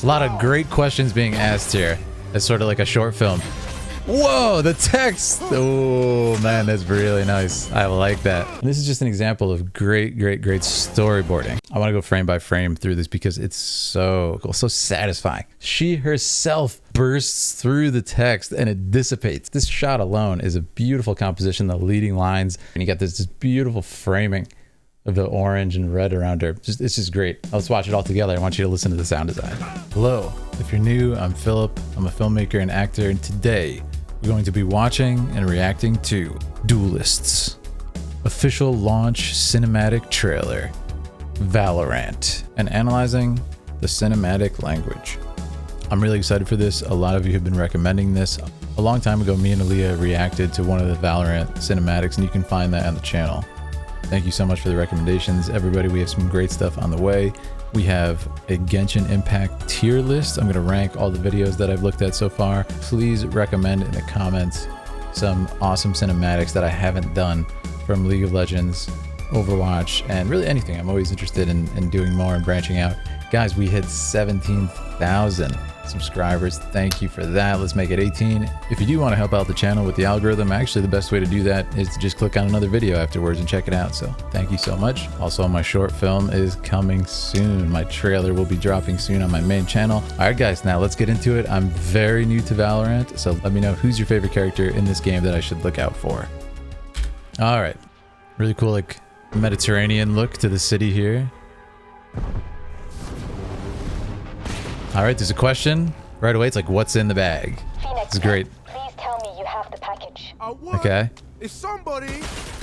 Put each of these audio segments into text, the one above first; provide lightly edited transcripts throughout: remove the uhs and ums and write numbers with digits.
A lot of great questions being asked here. It's sort of like a short film. Whoa, the text. Oh man, that's really nice. I like that. And this is just an example of great storyboarding. I want to go frame by frame through this because it's so cool, so satisfying. She herself bursts through the text and it dissipates. This shot alone is a beautiful composition, the leading lines, and you got this beautiful framing of the orange and red around her. It's just great. Let's watch it all together. I want you to listen to the sound design. Hello, if you're new, I'm Philip. I'm a filmmaker and actor, and today we're going to be watching and reacting to Duelists, official launch cinematic trailer, VALORANT, and analyzing the cinematic language. I'm really excited for this. A lot of you have been recommending this. A long time ago, me and Aaliyah reacted to one of the VALORANT cinematics, and you can find that on the channel. Thank you so much for the recommendations. Everybody, we have some great stuff on the way. We have a Genshin Impact tier list. I'm going to rank all the videos that I've looked at so far. Please recommend in the comments some awesome cinematics that I haven't done from League of Legends, Overwatch, and really anything. I'm always interested in doing more and branching out. Guys, we hit 17,000 subscribers. Thank you for that. Let's make it 18. If you do want to help out the channel with the algorithm, actually the best way to do that is to just click on another video afterwards and check it out. So thank you so much. Also, my short film is coming soon. My trailer will be dropping soon on my main channel. All right, guys, now let's get into it. I'm very new to VALORANT, so let me know who's your favorite character in this game that I should look out for. All right, really cool, like Mediterranean look to the city here. All right, there's a question right away. It's like, what's in the bag? This is great. Please tell me you have the package. Okay. If somebody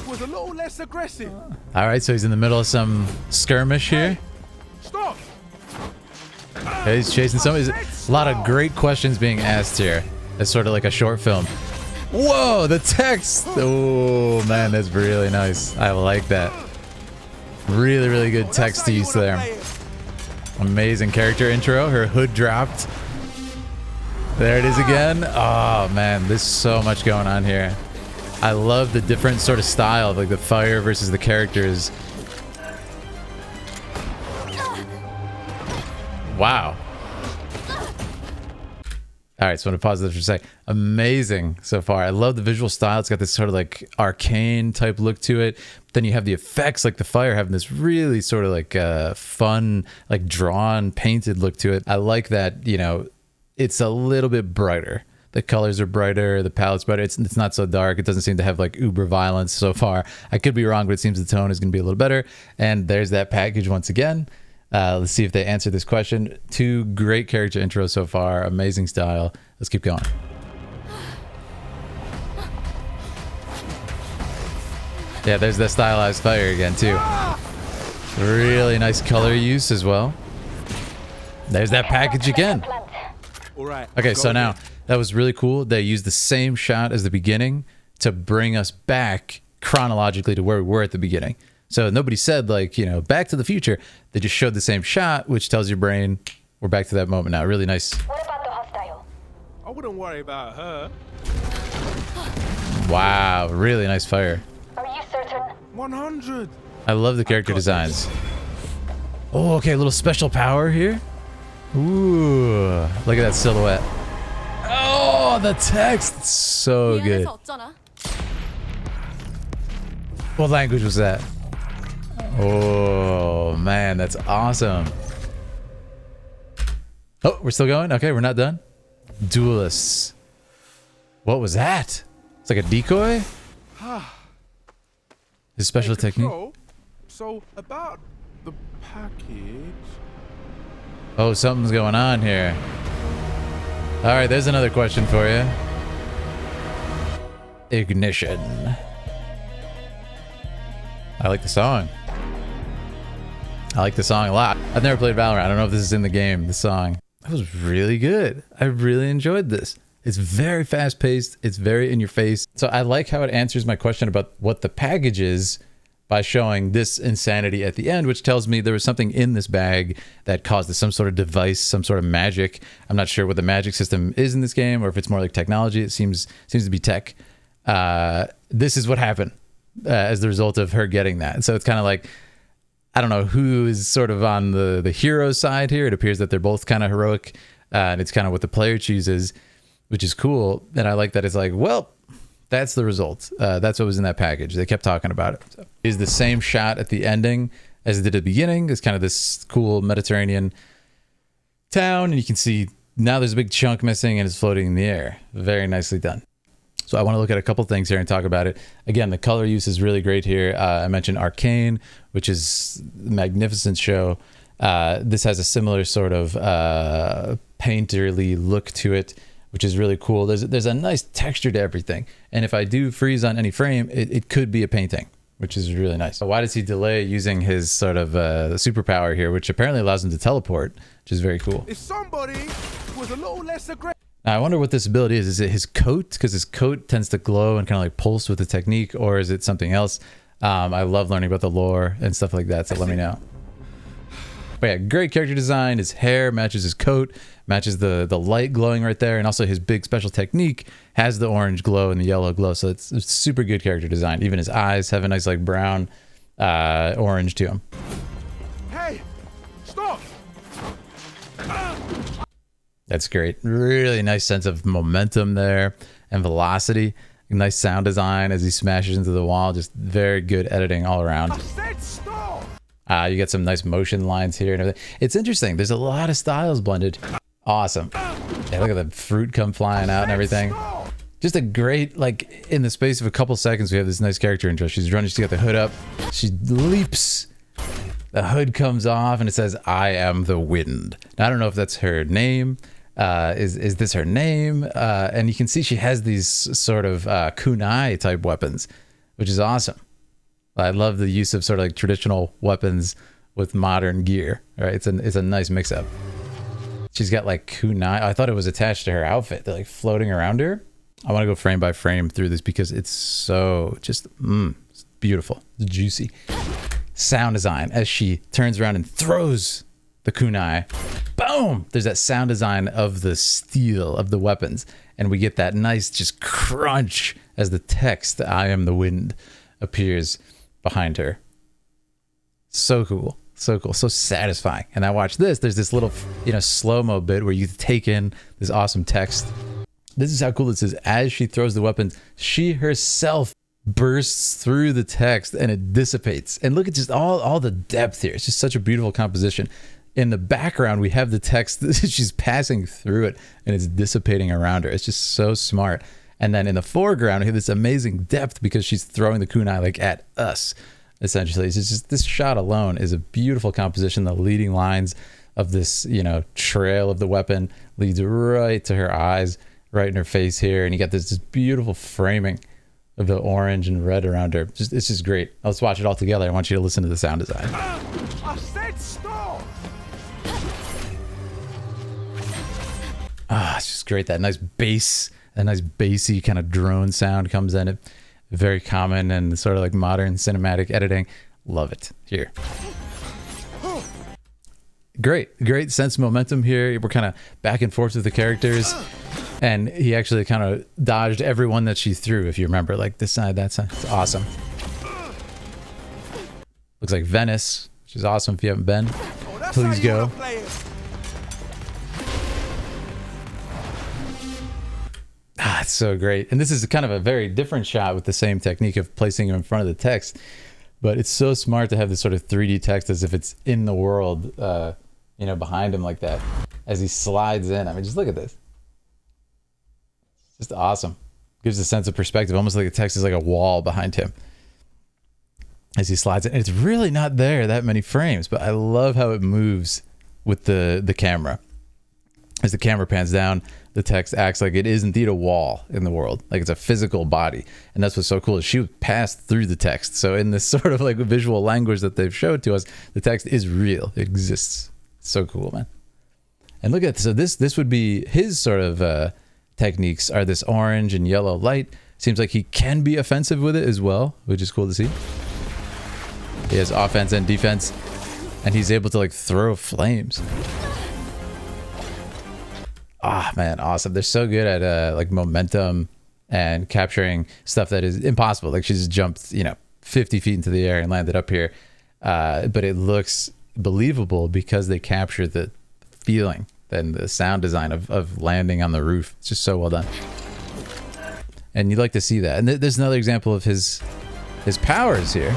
was a little less aggressive. All right, so he's in the middle of some skirmish here. Stop. Okay, he's chasing somebody. There's a lot of great questions being asked here. It's sort of like a short film. Whoa, the text. Oh man, that's really nice. I like that. Really good text to use there. Amazing character intro. Her hood dropped. There it is again. Oh man, there's so much going on here. I love the different sort of style of like the fire versus the characters. Wow. All right, so I'm gonna pause this for a sec. Amazing so far. I love the visual style. It's got this sort of like arcane type look to it. Then you have the effects, like the fire having this really sort of like fun, like drawn, painted look to it. I like that, you know, it's a little bit brighter. The colors are brighter, the palette's brighter. It's not so dark. It doesn't seem to have like uber violence so far. I could be wrong, but it seems the tone is gonna be a little better. And there's that package once again. Let's see if they answer this question. Two great character intros so far. Amazing style. Let's keep going. Yeah, there's the stylized fire again too. Really nice color use as well. There's that package again. All right. Okay, so now that was really cool. They used the same shot as the beginning to bring us back chronologically to where we were at the beginning. So nobody said like, you know, back to the future. They just showed the same shot, which tells your brain we're back to that moment now. Really nice. What about the hostile? I wouldn't worry about her. Wow, really nice fire. Are you certain? 100. I love the character designs. Oh, okay, a little special power here. Ooh, look at that silhouette. Oh, the text, so good. What language was that? Oh man, that's awesome. Oh, we're still going? Okay, we're not done. Duelists. What was that? It's like a decoy? His special technique. So about the package. Oh, something's going on here. All right, there's another question for you. Ignition. I like the song. I like the song a lot. I've never played Valorant. I don't know if this is in the game, the song. That was really good. I really enjoyed this. It's very fast paced. It's very in your face. So I like how it answers my question about what the package is by showing this insanity at the end, which tells me there was something in this bag that caused some sort of device, some sort of magic. I'm not sure what the magic system is in this game or if it's more like technology. It seems to be tech. This is what happened as the result of her getting that. And so it's kind of like, I don't know who is sort of on the hero side here. It appears that they're both kind of heroic, and it's kind of what the player chooses, which is cool. And I like that it's like, well, that's the result. That's what was in that package. They kept talking about it. So, is the same shot at the ending as it did at the beginning. It's kind of this cool Mediterranean town, and you can see now there's a big chunk missing and it's floating in the air. Very nicely done. So I want to look at a couple things here and talk about it. Again, the color use is really great here. I mentioned Arcane, which is a magnificent show. This has a similar sort of painterly look to it, which is really cool. There's a nice texture to everything. And if I do freeze on any frame, it could be a painting, which is really nice. So why does he delay using his sort of superpower here, which apparently allows him to teleport, which is very cool. If somebody was a little less aggressive. Now, I wonder what this ability is. Is it his coat? Because his coat tends to glow and kind of like pulse with the technique, or is it something else? I love learning about the lore and stuff like that, so let me know. But yeah, great character design. His hair matches his coat, matches the light glowing right there, and also his big special technique has the orange glow and the yellow glow, so it's super good character design. Even his eyes have a nice like brown orange to them. Hey, stop! That's great. Really nice sense of momentum there and velocity. Nice sound design as he smashes into the wall. Just very good editing all around. I said stop! You get some nice motion lines here and everything. It's interesting. There's a lot of styles blended. Awesome. Yeah, look at the fruit come flying out and everything. Just a great, like, in the space of a couple seconds, we have this nice character intro. She's running, she's got the hood up. She leaps. The hood comes off and it says, "I am the wind." Now, I don't know if that's her name. Is this her name? And you can see she has these sort of kunai type weapons, which is awesome. I love the use of sort of like traditional weapons with modern gear. Right? It's a nice mix up. She's got like kunai. I thought it was attached to her outfit. They're like floating around her. I want to go frame by frame through this because it's so just it's beautiful, it's juicy. Sound design as she turns around and throws the kunai. Boom! There's that sound design of the steel of the weapons, and we get that nice just crunch as the text "I am the wind" appears behind her. So cool. So cool, so satisfying. And I watch this, there's this little, slow-mo bit where you take in this awesome text. This is how cool this is. As she throws the weapons, she herself bursts through the text and it dissipates. And look at just all the depth here. It's just such a beautiful composition. In the background, we have the text. She's passing through it and it's dissipating around her. It's just so smart. And then in the foreground, we have this amazing depth because she's throwing the kunai like at us. Essentially, it's just this shot alone is a beautiful composition. The leading lines of this, trail of the weapon leads right to her eyes, right in her face here, and you got this beautiful framing of the orange and red around her. It's just great. Let's watch it all together. I want you to listen to the sound design. I said stop! It's just great. That nice bass, that nice bassy kind of drone sound comes in it. Very common and sort of like modern cinematic editing. Love it here. Great sense of momentum here. We're kind of back and forth with the characters. And he actually kind of dodged everyone that she threw, if you remember. Like this side, that side. It's awesome. Looks like Venice, which is awesome if you haven't been. Please go. It's so great. And this is kind of a very different shot with the same technique of placing him in front of the text. But it's so smart to have this sort of 3D text as if it's in the world, behind him like that. As he slides in. I mean, just look at this. Just awesome. Gives a sense of perspective, almost like the text is like a wall behind him. As he slides in. And it's really not there that many frames, but I love how it moves with the camera. As the camera pans down, the text acts like it is indeed a wall in the world, like it's a physical body. And that's what's so cool is she passed through the text. So in this sort of like visual language that they've showed to us, the text is real. It exists. It's so cool, man. And look at this. So this would be his sort of techniques are this orange and yellow light. Seems like he can be offensive with it as well, which is cool to see. He has offense and defense, and he's able to like throw flames. Man, awesome. They're so good at like momentum and capturing stuff that is impossible. Like she just jumped 50 feet into the air and landed up here. but it looks believable because they capture the feeling and the sound design of landing on the roof. It's just so well done. And you'd like to see that. And there's another example of his powers here.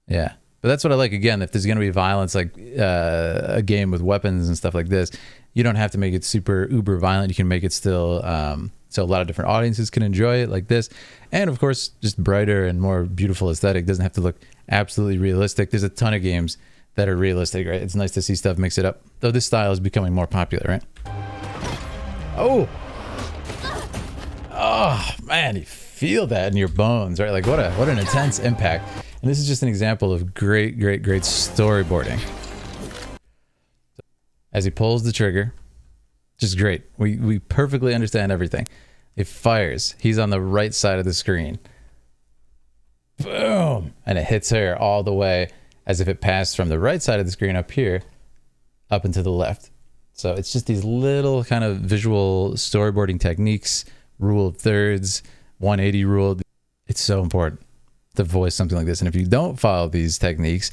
Yeah. But that's what I like. Again, if there's going to be violence, like a game with weapons and stuff like this, you don't have to make it super uber violent. You can make it still so a lot of different audiences can enjoy it like this. And of course, just brighter and more beautiful aesthetic. Doesn't have to look absolutely realistic. There's a ton of games that are realistic, right? It's nice to see stuff mix it up. Though this style is becoming more popular, right? Oh! Oh, man, you feel that in your bones, right? Like what an intense impact. And this is just an example of great storyboarding. As he pulls the trigger, just great. We perfectly understand everything. It fires. He's on the right side of the screen. Boom! And it hits her all the way as if it passed from the right side of the screen up here up into the left. So it's just these little kind of visual storyboarding techniques, rule of thirds, 180 rule. It's so important to voice something like this. And if you don't follow these techniques,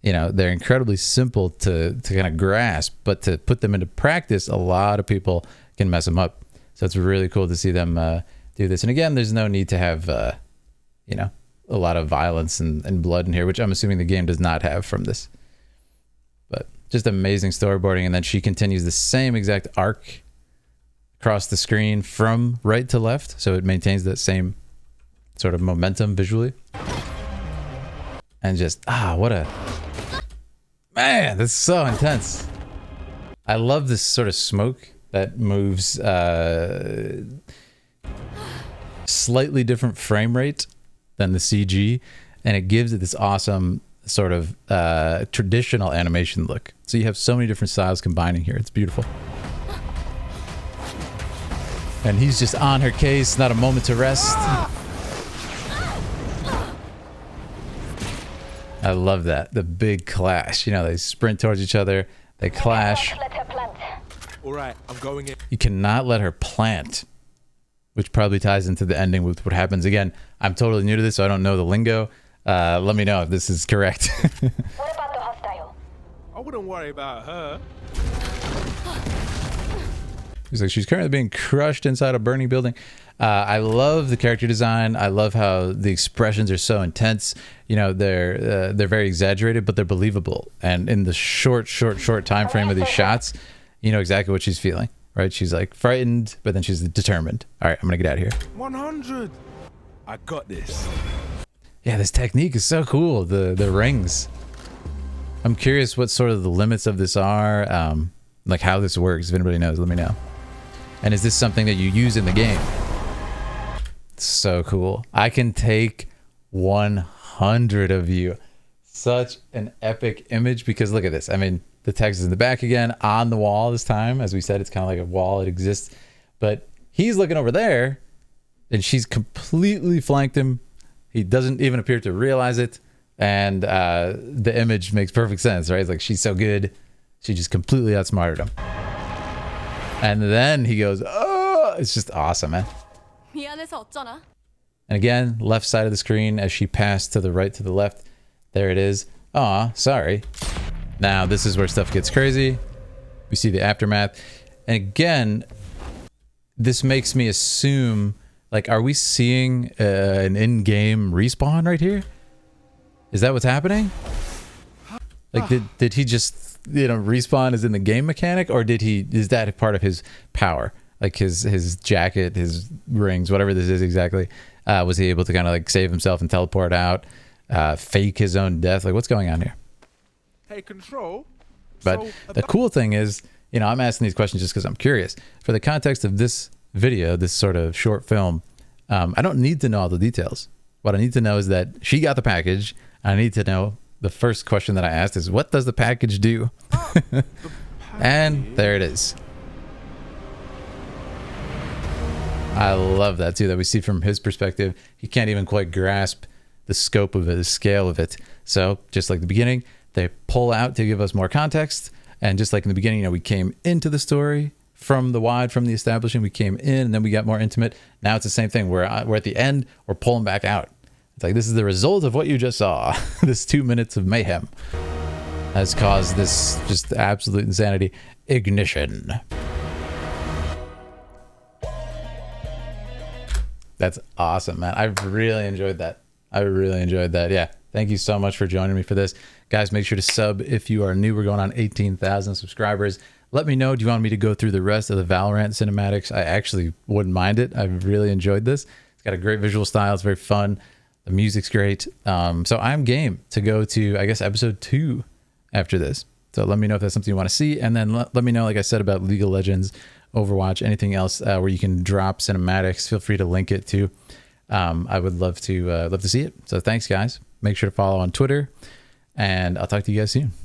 you know, they're incredibly simple to kind of grasp, but to put them into practice, a lot of people can mess them up. So it's really cool to see them do this. And again, there's no need to have, you know, a lot of violence and blood in here, which I'm assuming the game does not have from this. But just amazing storyboarding. And then she continues the same exact arc across the screen from right to left. So it maintains that same sort of momentum visually. And just, what a... Man, that's so intense. I love this sort of smoke that moves slightly different frame rate than the CG, and it gives it this awesome sort of traditional animation look. So you have so many different styles combining here. It's beautiful. And he's just on her case, not a moment to rest. I love that. The big clash. You know, they sprint towards each other. They clash. Let her plant. All right, I'm going in. You cannot let her plant, which probably ties into the ending with what happens. Again, I'm totally new to this, so I don't know the lingo. Let me know if this is correct. What about the hostile? I wouldn't worry about her. He's like, she's currently being crushed inside a burning building. I love the character design. I love how the expressions are so intense. You know, they're very exaggerated, but they're believable. And in the short time frame of these shots, you know exactly what she's feeling, right? She's like frightened, but then she's determined. All right, I'm gonna get out of here. 100. I got this. Yeah, this technique is so cool. The rings. I'm curious what sort of the limits of this are, like how this works. If anybody knows, let me know. And is this something that you use in the game? So cool. I can take 100 of you. Such an epic image, because look at this. I mean, the text is in the back again on the wall this time. As we said, it's kind of like a wall. It exists. But he's looking over there and she's completely flanked him. He doesn't even appear to realize it. And the image makes perfect sense, right? It's like, she's so good. She just completely outsmarted him. And then he goes, oh, it's just awesome, man. And again, left side of the screen as she passed to the right, to the left. There it is. Aw, sorry. Now this is where stuff gets crazy. We see the aftermath. And again, this makes me assume, like, are we seeing an in-game respawn right here? Is that what's happening? Like, did he just, you know, respawn as in the game mechanic, or is that part of his power? Like his jacket, his rings, whatever this is exactly. Was he able to kind of like save himself and teleport out, fake his own death? Like, what's going on here? Hey, Control. But the cool thing is, you know, I'm asking these questions just because I'm curious. For the context of this video, this sort of short film, I don't need to know all the details. What I need to know is that she got the package. I need to know, the first question that I asked is, what does the package do? And there it is. I love that too, that we see from his perspective. He can't even quite grasp the scope of it, the scale of it. So just like the beginning, they pull out to give us more context. And just like in the beginning, you know, we came into the story from the wide, from the establishing, we came in and then we got more intimate. Now it's the same thing. We're at the end, we're pulling back out. It's like, this is the result of what you just saw. This 2 minutes of mayhem has caused this just absolute insanity. Ignition. That's awesome, man. I really enjoyed that. I really enjoyed that. Yeah. Thank you so much for joining me for this. Guys, make sure to sub if you are new. We're going on 18,000 subscribers. Let me know, do you want me to go through the rest of the Valorant cinematics? I actually wouldn't mind it. I've really enjoyed this. It's got a great visual style. It's very fun. The music's great. So I'm game to go to, I guess, episode 2 after this. So let me know if that's something you want to see. And then let me know, like I said, about League of Legends, Overwatch, anything else where you can drop cinematics. Feel free to link it too. I would love to see it. So thanks, guys. Make sure to follow on Twitter, and I'll talk to you guys soon.